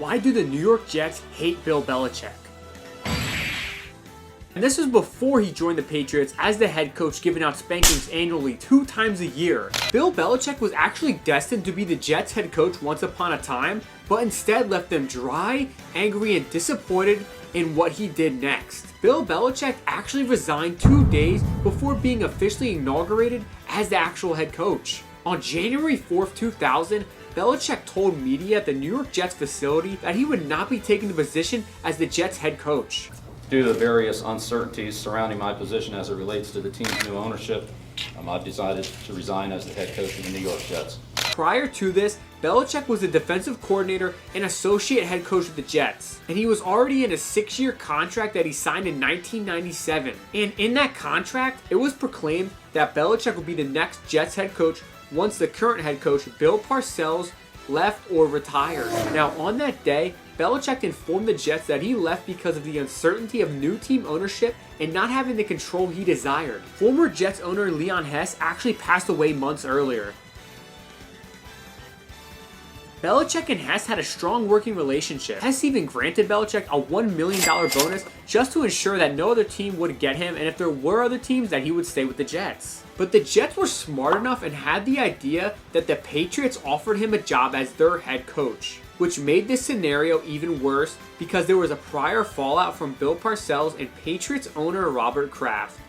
Why do the New York Jets hate Bill Belichick? And this was before he joined the Patriots as the head coach, giving out spankings annually 2 times a year. Bill Belichick was actually destined to be the Jets head coach once upon a time, but instead left them dry, angry, and disappointed in what he did next. Bill Belichick actually resigned 2 days before being officially inaugurated as the actual head coach. On January 4th, 2000, Belichick told media at the New York Jets facility that he would not be taking the position as the Jets head coach. Due to the various uncertainties surrounding my position as it relates to the team's new ownership, I've decided to resign as the head coach of the New York Jets. Prior to this, Belichick was the defensive coordinator and associate head coach of the Jets, and he was already in a 6-year contract that he signed in 1997. And in that contract, it was proclaimed that Belichick would be the next Jets head coach once the current head coach, Bill Parcells, left or retired. Now, on that day, Belichick informed the Jets that he left because of the uncertainty of new team ownership and not having the control he desired. Former Jets owner Leon Hess actually passed away months earlier. Belichick and Hess had a strong working relationship. Hess even granted Belichick a $1 million bonus just to ensure that no other team would get him, and if there were other teams, that he would stay with the Jets. But the Jets were smart enough and had the idea that the Patriots offered him a job as their head coach, which made this scenario even worse because there was a prior fallout from Bill Parcells and Patriots owner Robert Kraft.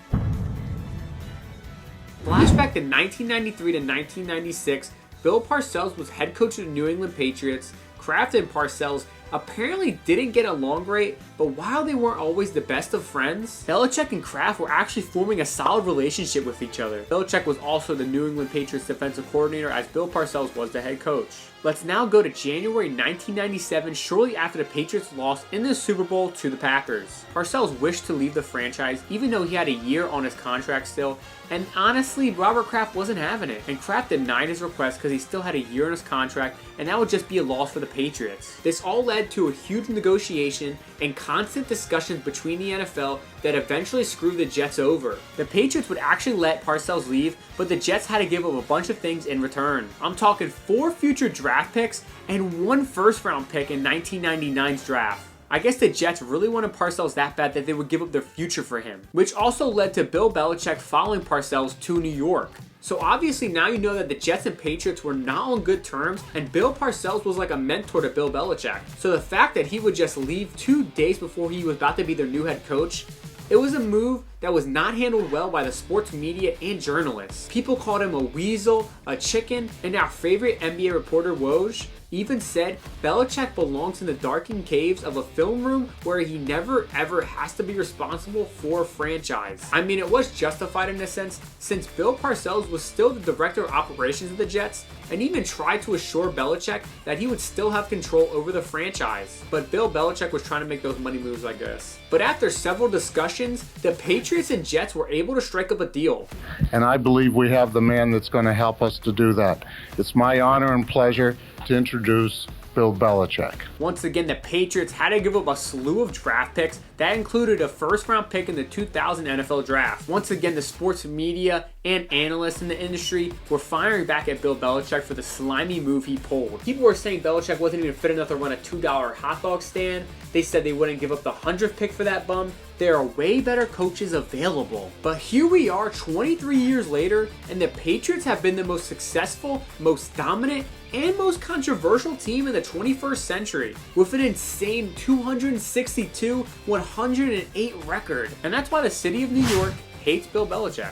Flashback to 1993 to 1996, Bill Parcells was head coach of the New England Patriots. Kraft and Parcells apparently didn't get along great, but while they weren't always the best of friends, Belichick and Kraft were actually forming a solid relationship with each other. Belichick was also the New England Patriots defensive coordinator as Bill Parcells was the head coach. Let's now go to January 1997, shortly after the Patriots lost in the Super Bowl to the Packers. Parcells wished to leave the franchise even though he had a year on his contract still, and honestly, Robert Kraft wasn't having it, and Kraft denied his request because he still had a year on his contract, and that would just be a loss for the Patriots. This all led to a huge negotiation and constant discussions between the NFL that eventually screwed the Jets over. The Patriots would actually let Parcells leave, but the Jets had to give up a bunch of things in return. I'm talking 4 future draft picks and 1 first-round pick in 1999's draft. I guess the Jets really wanted Parcells that bad that they would give up their future for him, which also led to Bill Belichick following Parcells to New York. So obviously now you know that the Jets and Patriots were not on good terms, and Bill Parcells was like a mentor to Bill Belichick. So the fact that he would just leave 2 days before he was about to be their new head coach, it was a move that was not handled well by the sports media and journalists. People called him a weasel, a chicken, and our favorite NBA reporter Woj even said Belichick belongs in the darkened caves of a film room where he never ever has to be responsible for a franchise. I mean, it was justified in a sense, since Bill Parcells was still the director of operations of the Jets and even tried to assure Belichick that he would still have control over the franchise. But Bill Belichick was trying to make those money moves, I guess. But after several discussions, the Patriots and Jets were able to strike up a deal. And I believe we have the man that's going to help us to do that. It's my honor and pleasure to introduce Bill Belichick. Once again, the Patriots had to give up a slew of draft picks. That included a first-round pick in the 2000 NFL Draft. Once again, the sports media and analysts in the industry were firing back at Bill Belichick for the slimy move he pulled. People were saying Belichick wasn't even fit enough to run a $2 hot dog stand. They said they wouldn't give up the 100th pick for that bum. There are way better coaches available. But here we are 23 years later, and the Patriots have been the most successful, most dominant, and most controversial team in the 21st century, with an insane 262-108 record. And that's why the city of New York hates Bill Belichick.